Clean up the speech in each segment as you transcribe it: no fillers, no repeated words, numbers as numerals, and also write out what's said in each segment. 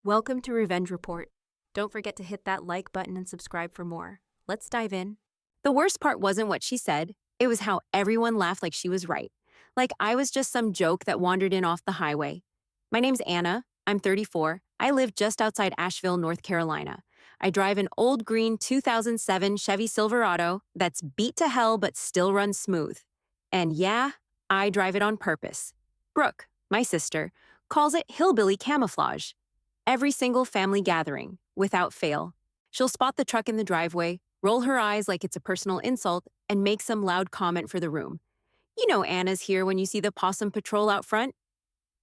Welcome to Revenge Report. Don't forget to hit that like button and subscribe for more. Let's dive in. The worst part wasn't what she said, it was how everyone laughed like she was right. Like I was just some joke that wandered in off the highway. My name's Anna. I'm 34. I live just outside Asheville, North Carolina. I drive an old green 2007 Chevy Silverado that's beat to hell but still runs smooth. And yeah, I drive it on purpose. Brooke, my sister, calls it hillbilly camouflage. Every single family gathering, without fail, she'll spot the truck in the driveway, roll her eyes like it's a personal insult, and make some loud comment for the room. You know Anna's here when you see the possum patrol out front.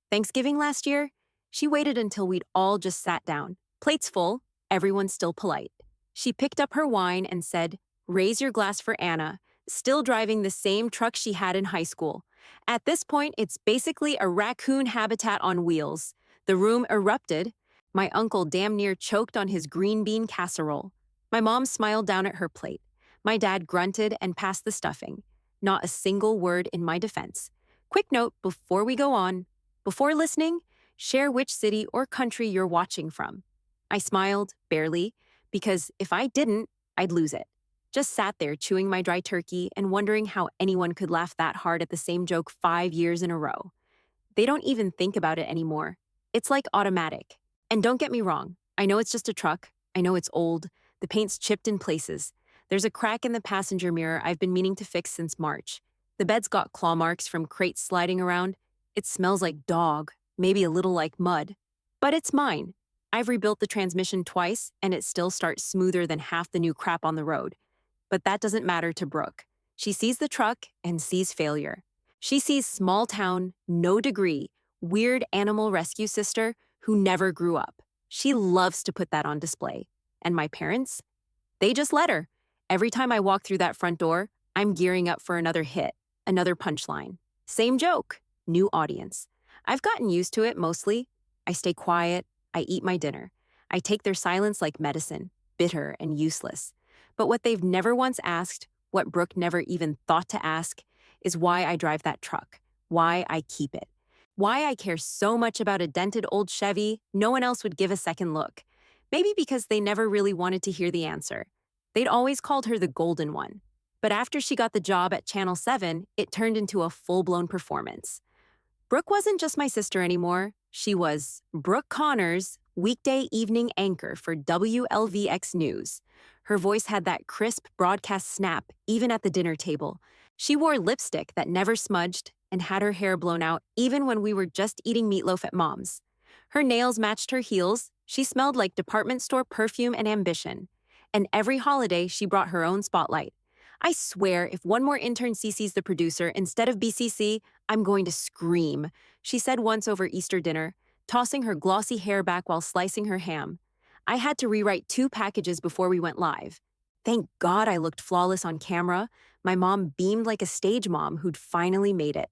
Thanksgiving last year, she waited until we'd all just sat down. Plates full, everyone still polite. She picked up her wine and said, "Raise your glass for Anna," still driving the same truck she had in high school. At this point, it's basically a raccoon habitat on wheels. The room erupted. My uncle damn near choked on his green bean casserole. My mom smiled down at her plate. My dad grunted and passed the stuffing. Not a single word in my defense. Quick note before we go on. Before listening, share which city or country you're watching from. I smiled, barely, because if I didn't, I'd lose it. Just sat there chewing my dry turkey and wondering how anyone could laugh that hard at the same joke 5 years in a row. They don't even think about it anymore. It's like automatic. And don't get me wrong, I know it's just a truck. I know it's old. The paint's chipped in places. There's a crack in the passenger mirror I've been meaning to fix since March. The bed's got claw marks from crates sliding around. It smells like dog, maybe a little like mud. But it's mine. I've rebuilt the transmission twice, and it still starts smoother than half the new crap on the road. But that doesn't matter to Brooke. She sees the truck and sees failure. She sees small town, no degree, weird animal rescue sister who never grew up. She loves to put that on display. And my parents? They just let her. Every time I walk through that front door, I'm gearing up for another hit, another punchline. Same joke, new audience. I've gotten used to it mostly. I stay quiet, I eat my dinner. I take their silence like medicine, bitter and useless. But what they've never once asked, what Brooke never even thought to ask, is why I drive that truck, why I keep it. Why I care so much about a dented old Chevy, no one else would give a second look. Maybe because they never really wanted to hear the answer. They'd always called her the golden one. But after she got the job at Channel 7, it turned into a full-blown performance. Brooke wasn't just my sister anymore. She was Brooke Connors, weekday evening anchor for WLVX News. Her voice had that crisp broadcast snap, even at the dinner table. She wore lipstick that never smudged and had her hair blown out even when we were just eating meatloaf at Mom's. Her nails matched her heels. She smelled like department store perfume and ambition. And every holiday, she brought her own spotlight. I swear, if one more intern CC's the producer instead of BCC, I'm going to scream, she said once over Easter dinner, tossing her glossy hair back while slicing her ham. I had to rewrite 2 packages before we went live. Thank God I looked flawless on camera. My mom beamed like a stage mom who'd finally made it.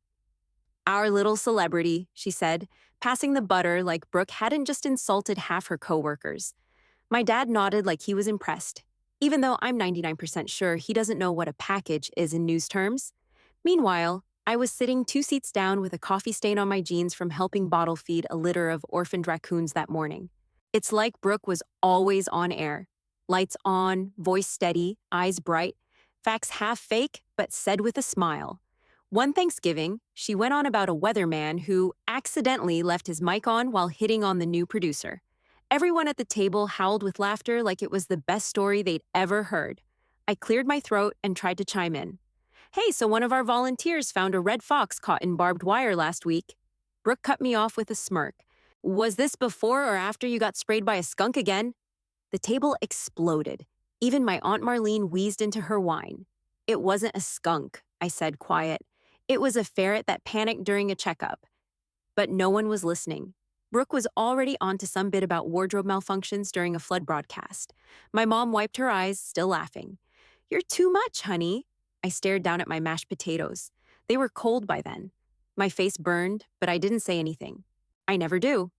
"Our little celebrity," she said, passing the butter like Brooke hadn't just insulted half her coworkers. My dad nodded like he was impressed, even though I'm 99% sure he doesn't know what a package is in news terms. Meanwhile, I was sitting 2 seats down with a coffee stain on my jeans from helping bottle feed a litter of orphaned raccoons that morning. It's like Brooke was always on air. Lights on, voice steady, eyes bright, facts half fake, but said with a smile. One Thanksgiving, she went on about a weatherman who accidentally left his mic on while hitting on the new producer. Everyone at the table howled with laughter like it was the best story they'd ever heard. I cleared my throat and tried to chime in. "Hey, so one of our volunteers found a red fox caught in barbed wire last week." Brooke cut me off with a smirk. "Was this before or after you got sprayed by a skunk again?" The table exploded. Even my Aunt Marlene wheezed into her wine. "It wasn't a skunk," I said quiet. "It was a ferret that panicked during a checkup." But no one was listening. Brooke was already onto some bit about wardrobe malfunctions during a flood broadcast. My mom wiped her eyes, still laughing. "You're too much, honey." I stared down at my mashed potatoes. They were cold by then. My face burned, but I didn't say anything. I never do.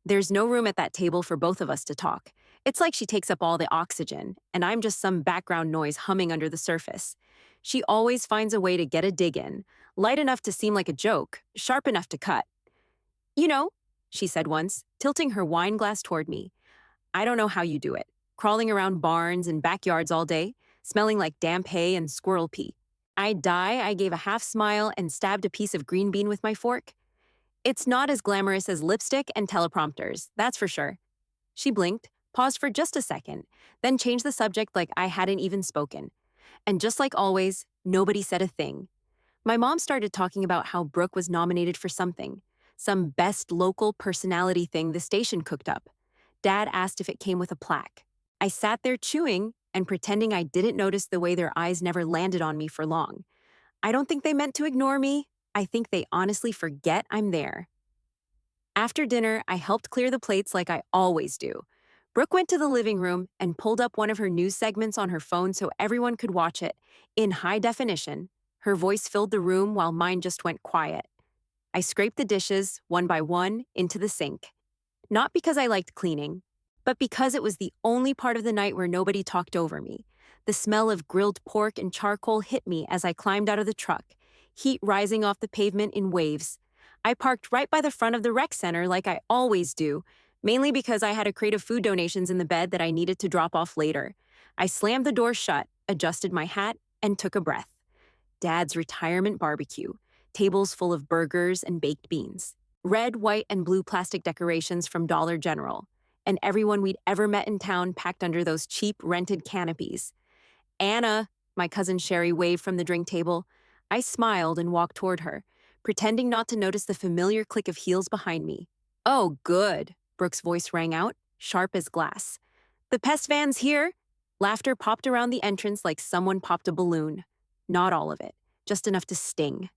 There's no room at that table for both of us to talk. It's like she takes up all the oxygen, and I'm just some background noise humming under the surface. She always finds a way to get a dig in, light enough to seem like a joke, sharp enough to cut. "You know," she said once, tilting her wine glass toward me. I don't know how you do it. Crawling around barns and backyards all day, smelling like damp hay and squirrel pee. I'd die, I gave a half smile and stabbed a piece of green bean with my fork. It's not as glamorous as lipstick and teleprompters, that's for sure. She blinked, paused for just a second, then changed the subject like I hadn't even spoken. And just like always, nobody said a thing. My mom started talking about how Brooke was nominated for something, some best local personality thing the station cooked up. Dad asked if it came with a plaque. I sat there chewing and pretending I didn't notice the way their eyes never landed on me for long. I don't think they meant to ignore me. I think they honestly forget I'm there. After dinner, I helped clear the plates like I always do. Brooke went to the living room and pulled up one of her news segments on her phone so everyone could watch it, in high definition. Her voice filled the room while mine just went quiet. I scraped the dishes, one by one, into the sink. Not because I liked cleaning, but because it was the only part of the night where nobody talked over me. The smell of grilled pork and charcoal hit me as I climbed out of the truck, heat rising off the pavement in waves. I parked right by the front of the rec center like I always do, mainly because I had a crate of food donations in the bed that I needed to drop off later. I slammed the door shut, adjusted my hat, and took a breath. Dad's retirement barbecue, tables full of burgers and baked beans, red, white, and blue plastic decorations from Dollar General, and everyone we'd ever met in town packed under those cheap rented canopies. Anna, my cousin Sherry waved from the drink table. I smiled and walked toward her, pretending not to notice the familiar click of heels behind me. Oh, good, Brooke's voice rang out, sharp as glass. The pest van's here. Laughter popped around the entrance like someone popped a balloon. Not all of it, just enough to sting.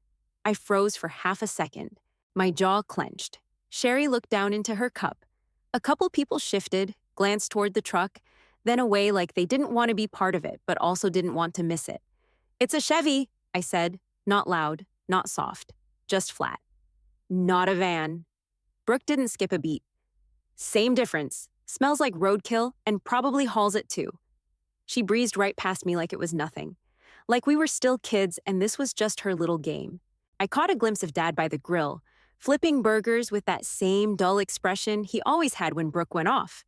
I froze for half a second. My jaw clenched. Sherry looked down into her cup. A couple people shifted, glanced toward the truck, then away like they didn't want to be part of it, but also didn't want to miss it. It's a Chevy, I said, not loud, not soft, just flat. Not a van. Brooke didn't skip a beat. Same difference. Smells like roadkill and probably hauls it too. She breezed right past me like it was nothing. Like we were still kids and this was just her little game. I caught a glimpse of Dad by the grill, flipping burgers with that same dull expression he always had when Brooke went off.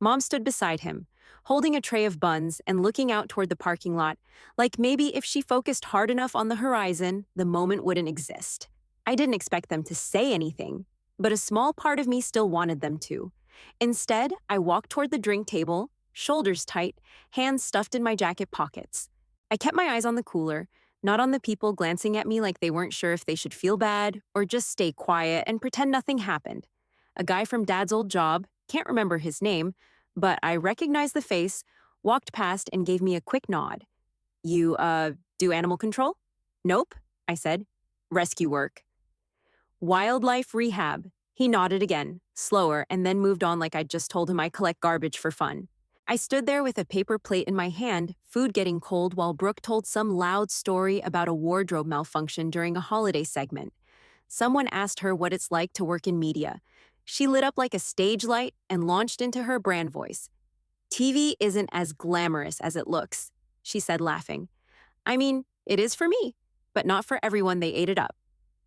Mom stood beside him, holding a tray of buns and looking out toward the parking lot, like maybe if she focused hard enough on the horizon, the moment wouldn't exist. I didn't expect them to say anything, but a small part of me still wanted them to. Instead, I walked toward the drink table, shoulders tight, hands stuffed in my jacket pockets. I kept my eyes on the cooler, not on the people glancing at me like they weren't sure if they should feel bad or just stay quiet and pretend nothing happened. A guy from Dad's old job, can't remember his name, but I recognized the face, walked past and gave me a quick nod. You, do animal control? Nope, I said. Rescue work. Wildlife rehab. He nodded again, slower, and then moved on like I'd just told him I collect garbage for fun. I stood there with a paper plate in my hand, food getting cold while Brooke told some loud story about a wardrobe malfunction during a holiday segment. Someone asked her what it's like to work in media. She lit up like a stage light and launched into her brand voice. TV isn't as glamorous as it looks, she said, laughing. I mean, it is for me, but not for everyone. They ate it up.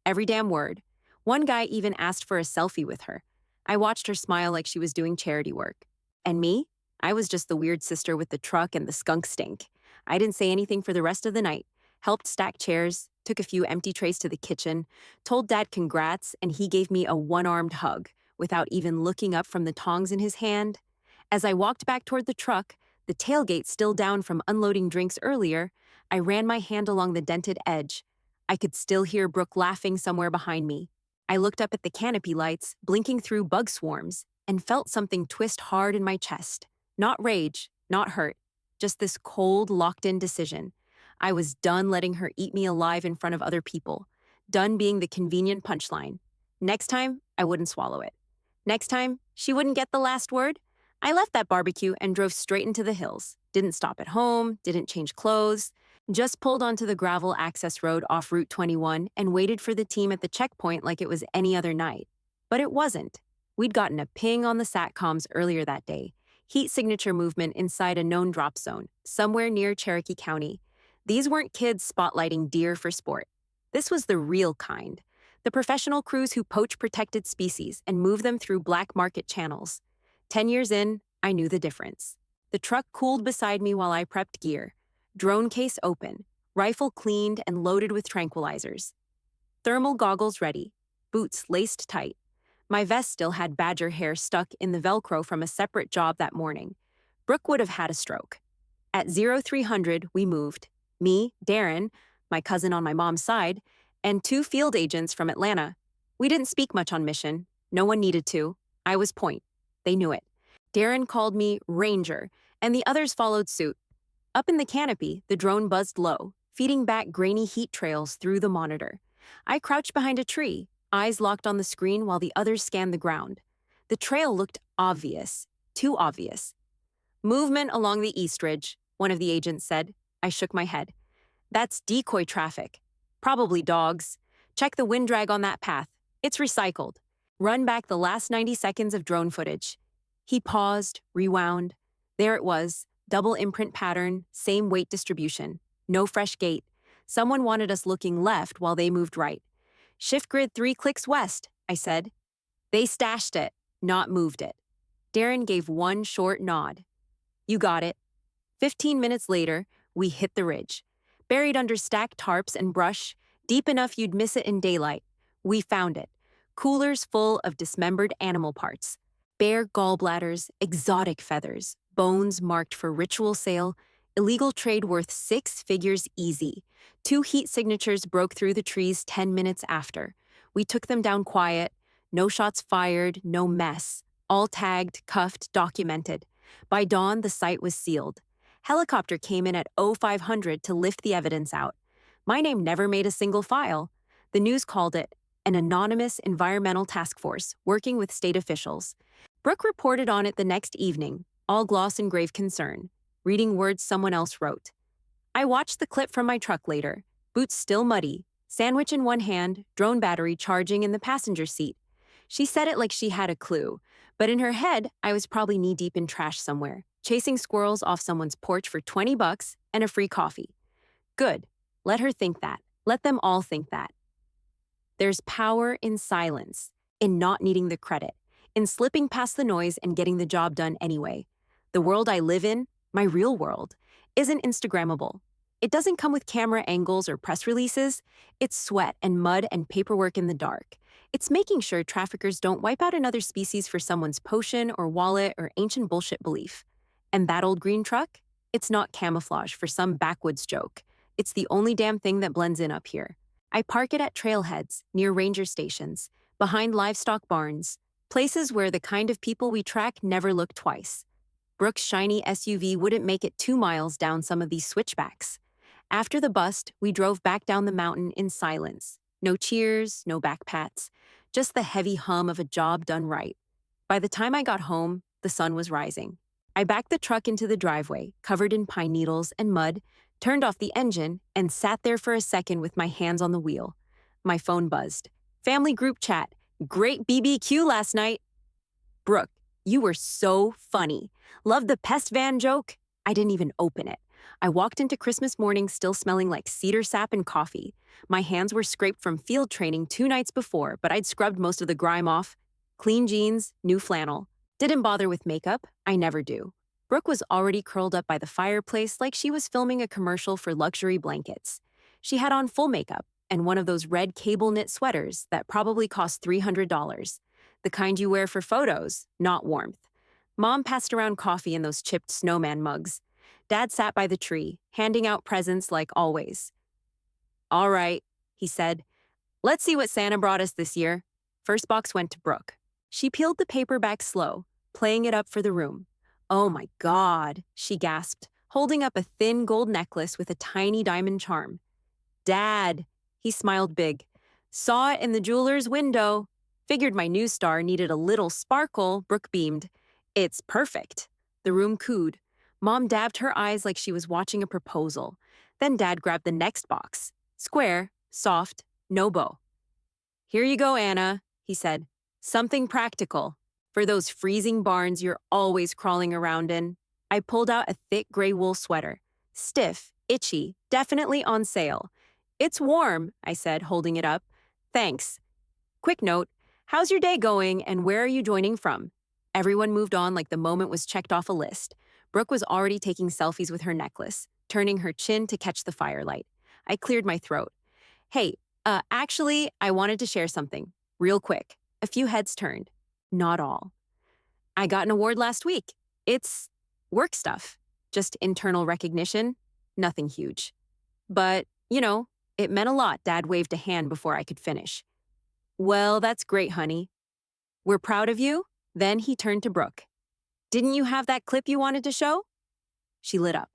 Every damn word. One guy even asked for a selfie with her. I watched her smile like she was doing charity work. And me? I was just the weird sister with the truck and the skunk stink. I didn't say anything for the rest of the night, helped stack chairs, took a few empty trays to the kitchen, told Dad congrats, and he gave me a one-armed hug without even looking up from the tongs in his hand. As I walked back toward the truck, the tailgate still down from unloading drinks earlier, I ran my hand along the dented edge. I could still hear Brooke laughing somewhere behind me. I looked up at the canopy lights, blinking through bug swarms, and felt something twist hard in my chest. Not rage, not hurt, just this cold, locked-in decision. I was done letting her eat me alive in front of other people, done being the convenient punchline. Next time, I wouldn't swallow it. Next time, she wouldn't get the last word. I left that barbecue and drove straight into the hills. Didn't stop at home, didn't change clothes, just pulled onto the gravel access road off Route 21 and waited for the team at the checkpoint like it was any other night. But it wasn't. We'd gotten a ping on the SATCOMs earlier that day. Heat signature movement inside a known drop zone, somewhere near Cherokee County. These weren't kids spotlighting deer for sport. This was the real kind. The professional crews who poach protected species and move them through black market channels. 10 years in, I knew the difference. The truck cooled beside me while I prepped gear. Drone case open, rifle cleaned and loaded with tranquilizers. Thermal goggles ready, boots laced tight. My vest still had badger hair stuck in the Velcro from a separate job that morning. Brooke would have had a stroke. At 0300, we moved. Me, Darren, my cousin on my mom's side, and 2 field agents from Atlanta. We didn't speak much on mission. No one needed to. I was point. They knew it. Darren called me Ranger, and the others followed suit. Up in the canopy, the drone buzzed low, feeding back grainy heat trails through the monitor. I crouched behind a tree, eyes locked on the screen while the others scanned the ground. The trail looked obvious, too obvious. Movement along the East Ridge, one of the agents said. I shook my head. That's decoy traffic. Probably dogs. Check the wind drag on that path. It's recycled. Run back the last 90 seconds of drone footage. He paused, rewound. There it was, double imprint pattern, same weight distribution. No fresh gate. Someone wanted us looking left while they moved right. Shift grid 3 clicks west, I said. They stashed it, not moved it. Darren gave one short nod. You got it. 15 minutes later, we hit the ridge. Buried under stacked tarps and brush, deep enough you'd miss it in daylight. We found it. Coolers full of dismembered animal parts. Bare gallbladders, exotic feathers, bones marked for ritual sale, illegal trade worth 6 figures easy. 2 heat signatures broke through the trees 10 minutes after. We took them down quiet. No shots fired, no mess. All tagged, cuffed, documented. By dawn, the site was sealed. Helicopter came in at 0500 to lift the evidence out. My name never made a single file. The news called it an anonymous environmental task force working with state officials. Brooke reported on it the next evening, all gloss and grave concern, reading words someone else wrote. I watched the clip from my truck later, boots still muddy, sandwich in one hand, drone battery charging in the passenger seat. She said it like she had a clue, but in her head, I was probably knee-deep in trash somewhere, chasing squirrels off someone's porch for $20 and a free coffee. Good. Let her think that. Let them all think that. There's power in silence, in not needing the credit, in slipping past the noise and getting the job done anyway. The world I live in, my real world, isn't Instagrammable. It doesn't come with camera angles or press releases. It's sweat and mud and paperwork in the dark. It's making sure traffickers don't wipe out another species for someone's potion or wallet or ancient bullshit belief. And that old green truck? It's not camouflage for some backwoods joke. It's the only damn thing that blends in up here. I park it at trailheads, near ranger stations, behind livestock barns, places where the kind of people we track never look twice. Brooke's shiny SUV wouldn't make it 2 miles down some of these switchbacks. After the bust, we drove back down the mountain in silence. No cheers, no backpats, just the heavy hum of a job done right. By the time I got home, the sun was rising. I backed the truck into the driveway, covered in pine needles and mud, turned off the engine, and sat there for a second with my hands on the wheel. My phone buzzed. Family group chat. Great BBQ last night. Brooke, you were so funny. Loved the pest van joke? I didn't even open it. I walked into Christmas morning still smelling like cedar sap and coffee. My hands were scraped from field training 2 nights before, but I'd scrubbed most of the grime off. Clean jeans, new flannel. Didn't bother with makeup. I never do. Brooke was already curled up by the fireplace like she was filming a commercial for luxury blankets. She had on full makeup and one of those red cable knit sweaters that probably cost $300. The kind you wear for photos, not warmth. Mom passed around coffee in those chipped snowman mugs. Dad sat by the tree, handing out presents like always. All right, he said. Let's see what Santa brought us this year. First box went to Brooke. She peeled the paper back slow, playing it up for the room. Oh my God, she gasped, holding up a thin gold necklace with a tiny diamond charm. Dad, he smiled big. Saw it in the jeweler's window. Figured my new star needed a little sparkle, Brooke beamed. It's perfect. The room cooed. Mom dabbed her eyes like she was watching a proposal. Then Dad grabbed the next box. Square, soft, no bow. Here you go, Anna, he said. Something practical. For those freezing barns you're always crawling around in. I pulled out a thick gray wool sweater. Stiff, itchy, definitely on sale. It's warm, I said, holding it up. Thanks. Quick note, how's your day going and where are you joining from? Everyone moved on like the moment was checked off a list. Brooke was already taking selfies with her necklace, turning her chin to catch the firelight. I cleared my throat. Hey, actually, I wanted to share something. Real quick. A few heads turned. Not all. I got an award last week. It's work stuff. Just internal recognition. Nothing huge. But, it meant a lot. Dad waved a hand before I could finish. Well, that's great, honey. We're proud of you. Then he turned to Brooke. Didn't you have that clip you wanted to show? She lit up.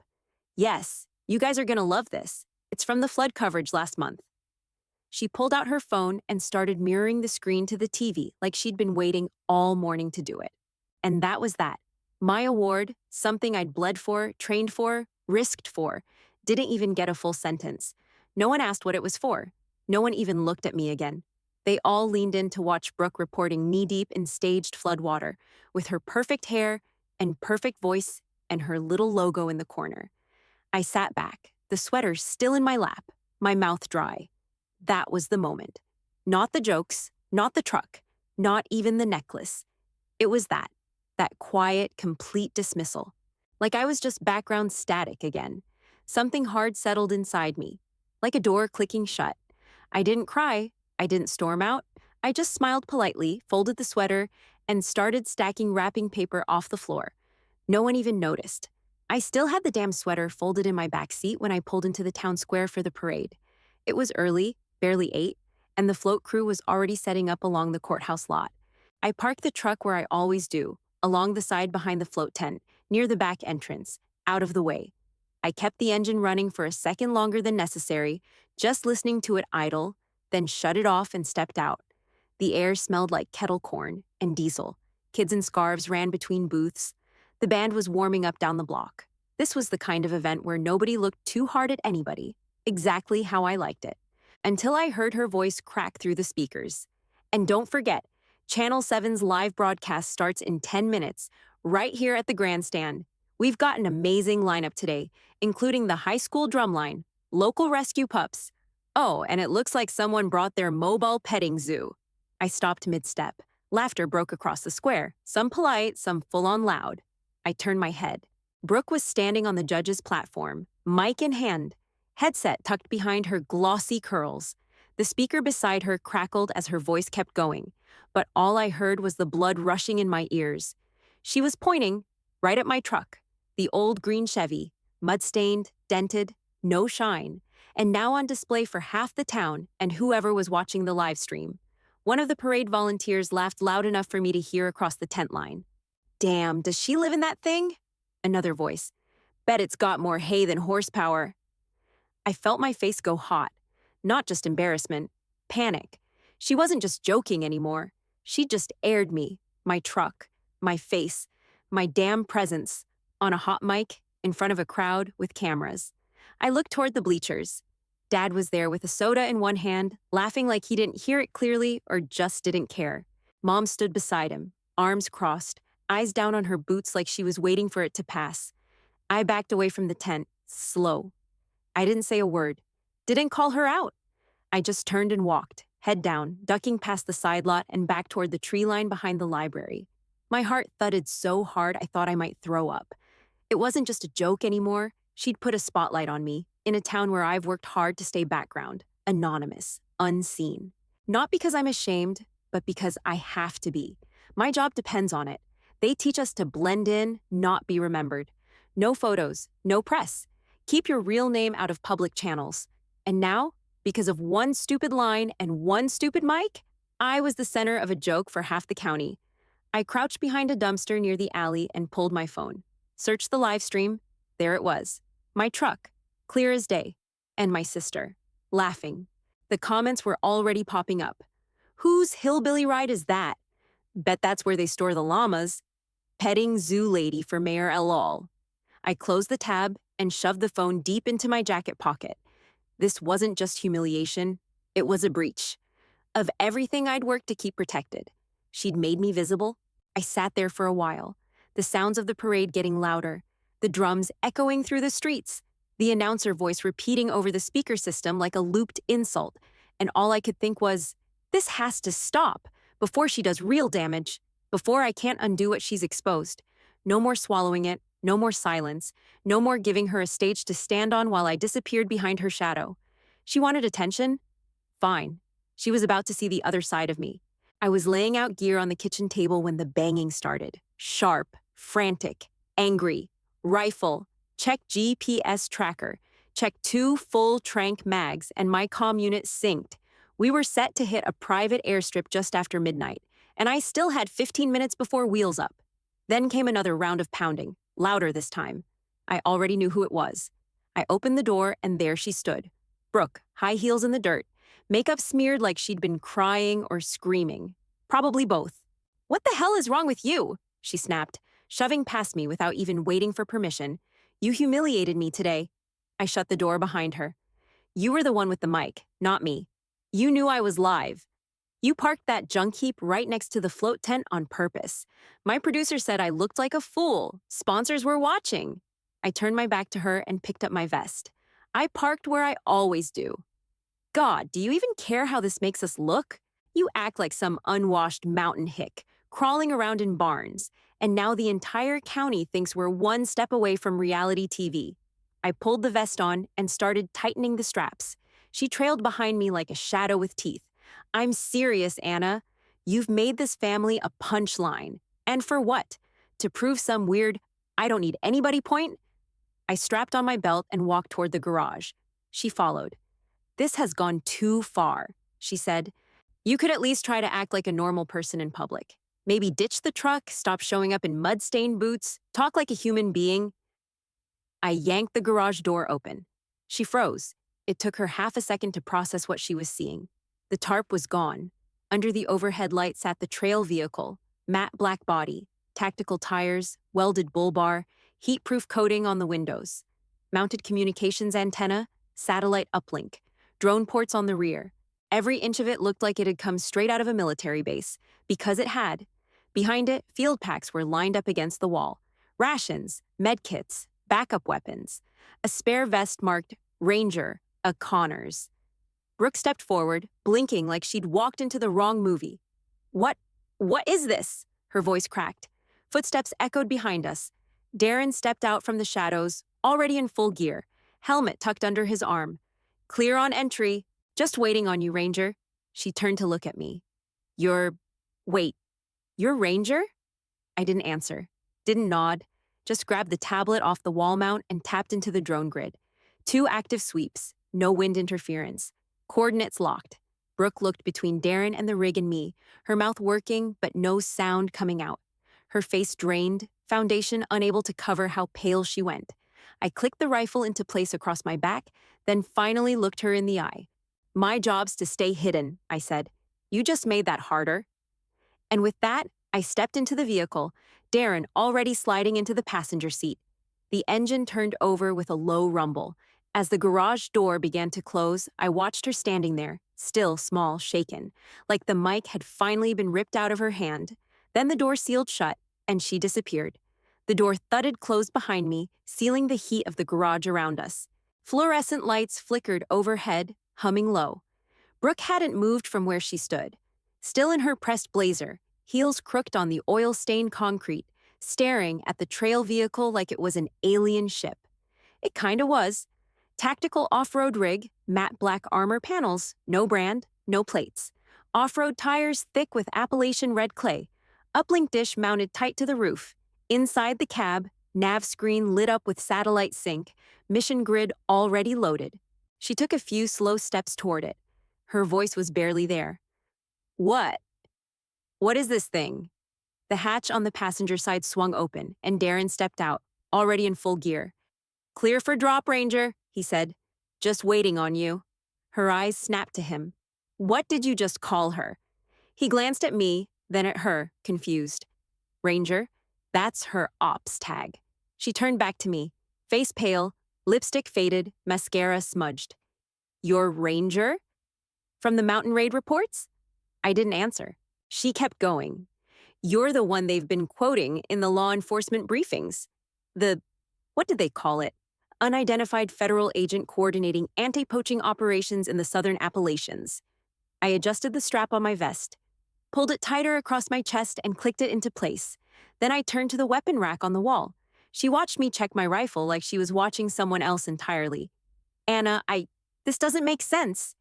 Yes, you guys are gonna love this. It's from the flood coverage last month. She pulled out her phone and started mirroring the screen to the TV like she'd been waiting all morning to do it. And that was that. My award, something I'd bled for, trained for, risked for, didn't even get a full sentence. No one asked what it was for. No one even looked at me again. They all leaned in to watch Brooke reporting knee-deep in staged floodwater, with her perfect hair and perfect voice and her little logo in the corner. I sat back, the sweater still in my lap, my mouth dry. That was the moment. Not the jokes, not the truck, not even the necklace. It was that quiet, complete dismissal. Like I was just background static again. Something hard settled inside me, like a door clicking shut. I didn't cry, I didn't storm out. I just smiled politely, folded the sweater, and started stacking wrapping paper off the floor. No one even noticed. I still had the damn sweater folded in my back seat when I pulled into the town square for the parade. It was early, barely 8, and the float crew was already setting up along the courthouse lot. I parked the truck where I always do, along the side behind the float tent, near the back entrance, out of the way. I kept the engine running for a second longer than necessary, just listening to it idle, then shut it off and stepped out. The air smelled like kettle corn and diesel. Kids in scarves ran between booths. The band was warming up down the block. This was the kind of event where nobody looked too hard at anybody, exactly how I liked it. Until I heard her voice crack through the speakers. And don't forget, Channel 7's live broadcast starts in 10 minutes, right here at the grandstand. We've got an amazing lineup today, including the high school drumline, local rescue pups. Oh, and it looks like someone brought their mobile petting zoo. I stopped mid-step. Laughter broke across the square, some polite, some full-on loud. I turned my head. Brooke was standing on the judge's platform, mic in hand, headset tucked behind her glossy curls. The speaker beside her crackled as her voice kept going, but all I heard was the blood rushing in my ears. She was pointing right at my truck, the old green Chevy, mud-stained, dented, no shine, and now on display for half the town and whoever was watching the live stream. One of the parade volunteers laughed loud enough for me to hear across the tent line. Damn, does she live in that thing? Another voice. Bet it's got more hay than horsepower. I felt my face go hot. Not just embarrassment, panic. She wasn't just joking anymore. She just aired me, my truck, my face, my damn presence, on a hot mic, in front of a crowd with cameras. I looked toward the bleachers. Dad was there with a soda in one hand, laughing like he didn't hear it clearly or just didn't care. Mom stood beside him, arms crossed, eyes down on her boots like she was waiting for it to pass. I backed away from the tent, slow. I didn't say a word. Didn't call her out. I just turned and walked, head down, ducking past the side lot and back toward the tree line behind the library. My heart thudded so hard I thought I might throw up. It wasn't just a joke anymore. She'd put a spotlight on me, in a town where I've worked hard to stay background, anonymous, unseen. Not because I'm ashamed, but because I have to be. My job depends on it. They teach us to blend in, not be remembered. No photos, no press. Keep your real name out of public channels. And now, because of one stupid line and one stupid mic, I was the center of a joke for half the county. I crouched behind a dumpster near the alley and pulled my phone. Searched the live stream. There it was. My truck, clear as day. And my sister, laughing. The comments were already popping up. Whose hillbilly ride is that? Bet that's where they store the llamas. Petting zoo lady for Mayor Elol. I closed the tab and shoved the phone deep into my jacket pocket. This wasn't just humiliation. It was a breach. Of everything I'd worked to keep protected. She'd made me visible. I sat there for a while. The sounds of the parade getting louder. The drums echoing through the streets. The announcer voice repeating over the speaker system like a looped insult. And all I could think was, This has to stop before she does real damage, before I can't undo what she's exposed. No more swallowing it, no more silence, no more giving her a stage to stand on while I disappeared behind her shadow. She wanted attention? Fine. She was about to see the other side of me. I was laying out gear on the kitchen table when the banging started. Sharp, frantic, angry. Rifle. Check GPS tracker. Check 2 full trank mags, and my comm unit synced. We were set to hit a private airstrip just after midnight, and I still had 15 minutes before wheels up. Then came another round of pounding, louder this time. I already knew who it was. I opened the door, and there she stood. Brooke, high heels in the dirt, makeup smeared like she'd been crying or screaming. Probably both. "What the hell is wrong with you?" she snapped, shoving past me without even waiting for permission. "You humiliated me today." I shut the door behind her. "You were the one with the mic, not me. You knew I was live. You parked that junk heap right next to the float tent on purpose. My producer said I looked like a fool. Sponsors were watching." I turned my back to her and picked up my vest. I parked where I always do. "God, do you even care how this makes us look? You act like some unwashed mountain hick, crawling around in barns, and now the entire county thinks we're one step away from reality TV." I pulled the vest on and started tightening the straps. She trailed behind me like a shadow with teeth. "I'm serious, Anna. You've made this family a punchline. And for what? To prove some weird, I don't need anybody point?" I strapped on my belt and walked toward the garage. She followed. "This has gone too far," she said. "You could at least try to act like a normal person in public. Maybe ditch the truck, stop showing up in mud-stained boots, talk like a human being." I yanked the garage door open. She froze. It took her half a second to process what she was seeing. The tarp was gone. Under the overhead light sat the trail vehicle, matte black body, tactical tires, welded bull bar, heat-proof coating on the windows, mounted communications antenna, satellite uplink, drone ports on the rear. Every inch of it looked like it had come straight out of a military base, because it had. Behind it, field packs were lined up against the wall. Rations, medkits, backup weapons. A spare vest marked Ranger, a Connors. Brooke stepped forward, blinking like she'd walked into the wrong movie. What is this?" Her voice cracked. Footsteps echoed behind us. Darren stepped out from the shadows, already in full gear, helmet tucked under his arm. "Clear on entry. Just waiting on you, Ranger." She turned to look at me. Wait, you're Ranger?" I didn't answer, didn't nod, just grabbed the tablet off the wall mount and tapped into the drone grid. 2 active sweeps, no wind interference. Coordinates locked. Brooke looked between Darren and the rig and me, her mouth working but no sound coming out. Her face drained, foundation unable to cover how pale she went. I clicked the rifle into place across my back, then finally looked her in the eye. "My job's to stay hidden," I said. "You just made that harder." And with that, I stepped into the vehicle, Darren already sliding into the passenger seat. The engine turned over with a low rumble. As the garage door began to close, I watched her standing there, still small, shaken, like the mic had finally been ripped out of her hand. Then the door sealed shut, and she disappeared. The door thudded closed behind me, sealing the heat of the garage around us. Fluorescent lights flickered overhead, humming low. Brooke hadn't moved from where she stood. Still in her pressed blazer, heels crooked on the oil-stained concrete, staring at the trail vehicle like it was an alien ship. It kinda was. Tactical off-road rig, matte black armor panels, no brand, no plates. Off-road tires thick with Appalachian red clay. Uplink dish mounted tight to the roof. Inside the cab, nav screen lit up with satellite sync, mission grid already loaded. She took a few slow steps toward it. Her voice was barely there. What is this thing?" The hatch on the passenger side swung open, and Darren stepped out, already in full gear. "Clear for drop, Ranger," he said. "Just waiting on you." Her eyes snapped to him. "What did you just call her?" He glanced at me, then at her, confused. "Ranger, that's her ops tag." She turned back to me, face pale, lipstick faded, mascara smudged. "You're Ranger? From the mountain raid reports?" I didn't answer. She kept going. "You're the one they've been quoting in the law enforcement briefings. What did they call it? Unidentified federal agent coordinating anti-poaching operations in the southern Appalachians." I adjusted the strap on my vest, pulled it tighter across my chest, and clicked it into place. Then I turned to the weapon rack on the wall. She watched me check my rifle like she was watching someone else entirely. Anna, this doesn't make sense.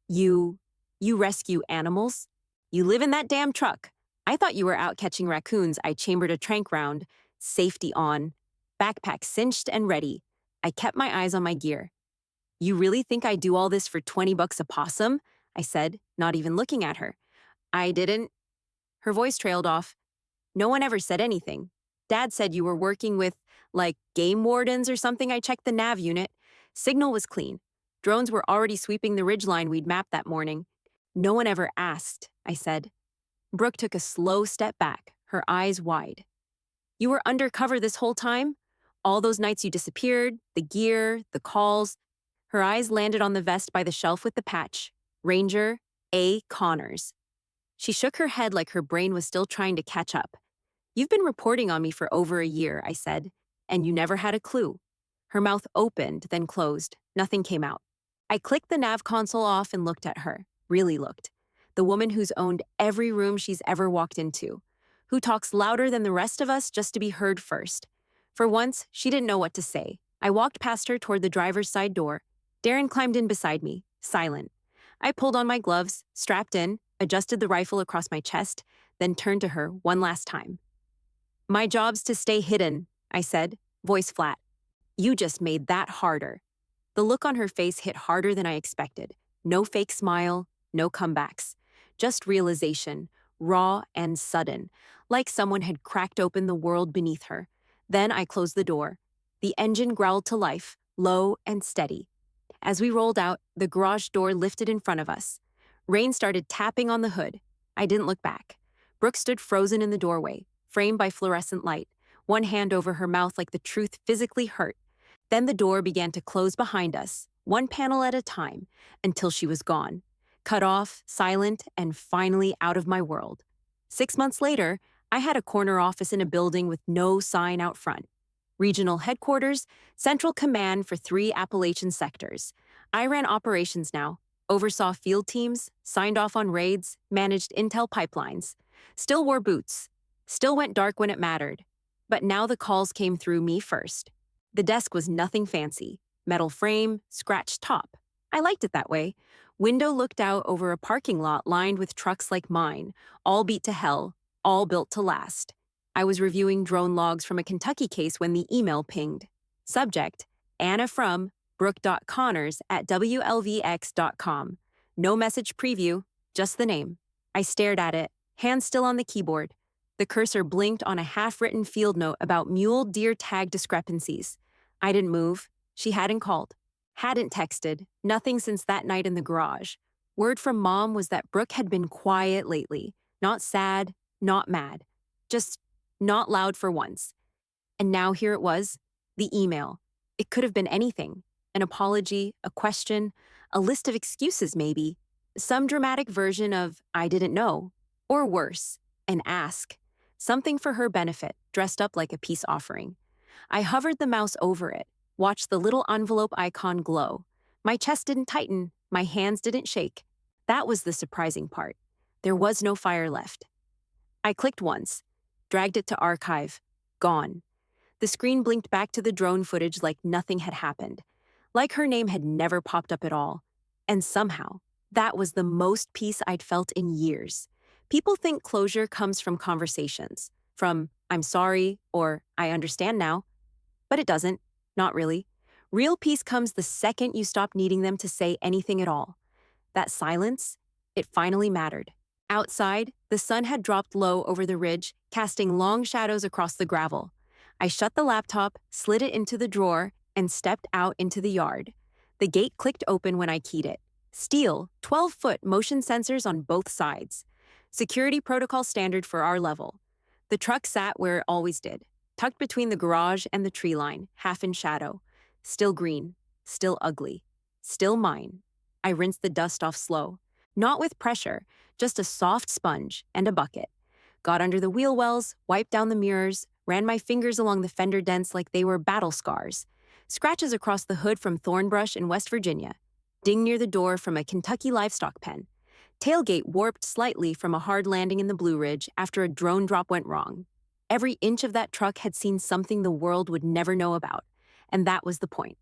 You, you rescue animals? You live in that damn truck. I thought you were out catching raccoons. I chambered a trank round, safety on, backpack cinched and ready. I kept my eyes on my gear. You really think I do all this for 20 bucks a possum? I said, not even looking at her. I didn't. Her voice trailed off. No one ever said anything. Dad said you were working with, like, game wardens or something. I checked the nav unit. Signal was clean. Drones were already sweeping the ridgeline we'd mapped that morning. No one ever asked, I said. Brooke took a slow step back, her eyes wide. You were undercover this whole time? All those nights you disappeared, the gear, the calls. Her eyes landed on the vest by the shelf with the patch. Ranger A. Connors. She shook her head like her brain was still trying to catch up. You've been reporting on me for over a year, I said, and you never had a clue. Her mouth opened, then closed. Nothing came out. I clicked the nav console off and looked at her. Really looked. The woman who's owned every room she's ever walked into, who talks louder than the rest of us just to be heard first. For once, she didn't know what to say. I walked past her toward the driver's side door. Darren climbed in beside me, silent. I pulled on my gloves, strapped in, adjusted the rifle across my chest, then turned to her one last time. My job's to stay hidden, I said, voice flat. You just made that harder. The look on her face hit harder than I expected. No fake smile, no comebacks. Just realization, raw and sudden, like someone had cracked open the world beneath her. Then I closed the door. The engine growled to life, low and steady. As we rolled out, the garage door lifted in front of us. Rain started tapping on the hood. I didn't look back. Brooke stood frozen in the doorway, framed by fluorescent light, one hand over her mouth like the truth physically hurt. Then the door began to close behind us, one panel at a time, until she was gone, cut off, silent, and finally out of my world. 6 months later, I had a corner office in a building with no sign out front. Regional headquarters, central command for 3 Appalachian sectors. I ran operations now, oversaw field teams, signed off on raids, managed intel pipelines. Still wore boots. Still went dark when it mattered. But now the calls came through me first. The desk was nothing fancy. Metal frame, scratched top. I liked it that way. Window looked out over a parking lot lined with trucks like mine, all beat to hell, all built to last. I was reviewing drone logs from a Kentucky case when the email pinged. Subject, Anna from brooke.connors@wlvx.com. No message preview, just the name. I stared at it, hand still on the keyboard. The cursor blinked on a half-written field note about mule deer tag discrepancies. I didn't move. She hadn't called. Hadn't texted. Nothing since that night in the garage. Word from Mom was that Brooke had been quiet lately. Not sad, not mad. Just not loud for once. And now here it was, the email. It could have been anything. An apology, a question, a list of excuses maybe. Some dramatic version of I didn't know. Or worse, an ask. Something for her benefit, dressed up like a peace offering. I hovered the mouse over it, watched the little envelope icon glow. My chest didn't tighten, my hands didn't shake. That was the surprising part. There was no fire left. I clicked once, dragged it to archive. Gone. The screen blinked back to the drone footage like nothing had happened. Like her name had never popped up at all. And somehow, that was the most peace I'd felt in years. People think closure comes from conversations, from I'm sorry or I understand now. But it doesn't, not really. Real peace comes the second you stop needing them to say anything at all. That silence, it finally mattered. Outside, the sun had dropped low over the ridge, casting long shadows across the gravel. I shut the laptop, slid it into the drawer, and stepped out into the yard. The gate clicked open when I keyed it. Steel, 12-foot motion sensors on both sides. Security protocol standard for our level. The truck sat where it always did, tucked between the garage and the tree line, half in shadow. Still green, still ugly, still mine. I rinsed the dust off slow. Not with pressure, just a soft sponge and a bucket. Got under the wheel wells, wiped down the mirrors, ran my fingers along the fender dents like they were battle scars. Scratches across the hood from thorn brush in West Virginia. Ding near the door from a Kentucky livestock pen. Tailgate warped slightly from a hard landing in the Blue Ridge after a drone drop went wrong. Every inch of that truck had seen something the world would never know about, and that was the point.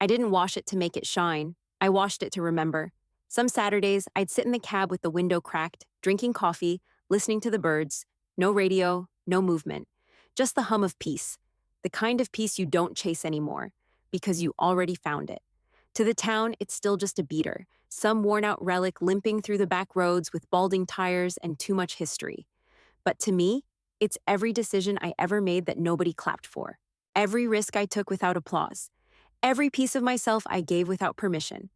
I didn't wash it to make it shine, I washed it to remember. Some Saturdays, I'd sit in the cab with the window cracked, drinking coffee, listening to the birds. No radio, no movement. Just the hum of peace. The kind of peace you don't chase anymore, because you already found it. To the town, it's still just a beater, some worn-out relic limping through the back roads with balding tires and too much history. But to me, it's every decision I ever made that nobody clapped for. Every risk I took without applause. Every piece of myself I gave without permission.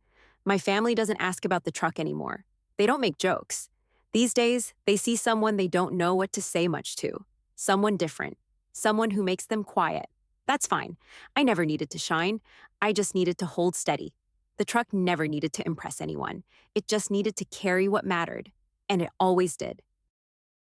My family doesn't ask about the truck anymore. They don't make jokes. These days, they see someone they don't know what to say much to. Someone different. Someone who makes them quiet. That's fine. I never needed to shine. I just needed to hold steady. The truck never needed to impress anyone. It just needed to carry what mattered. And it always did.